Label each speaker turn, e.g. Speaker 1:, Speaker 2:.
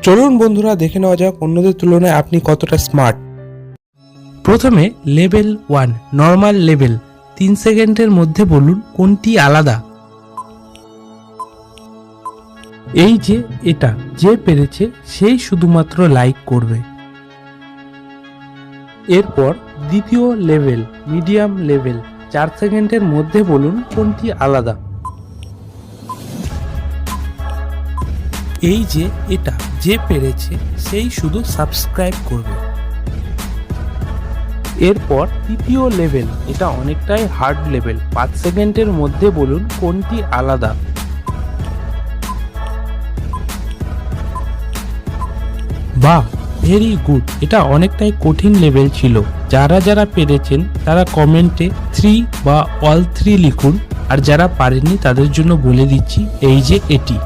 Speaker 1: চলুন বন্ধুরা দেখে নেওয়া যাক অন্যদের তুলনায় আপনি কতটা স্মার্ট। প্রথমে লেভেল 1 নর্মাল লেভেল। 3 সেকেন্ডের মধ্যে বলুন কোনটি আলাদা। এই যে এটা যে পেরেছে সেই শুধুমাত্র লাইক করবে। এরপর দ্বিতীয় লেভেল মিডিয়াম লেভেল। 4 সেকেন্ডের মধ্যে বলুন কোনটি আলাদা। এই যে এটা যে পেরেছে সেই শুধু সাবস্ক্রাইব করবে। এরপর তৃতীয় লেভেল, এটা অনেকটাই হার্ড লেভেল। 5 সেকেন্ডের মধ্যে বলুন কোনটি আলাদা। বাহ, ভেরি গুড। এটা অনেকটাই কঠিন লেভেল ছিল। যারা যারা পেরেছেন তারা কমেন্টে 3 বা অল 3 লিখুন, আর যারা পারেননি তাদের জন্য বলে দিচ্ছি এই যে এটি।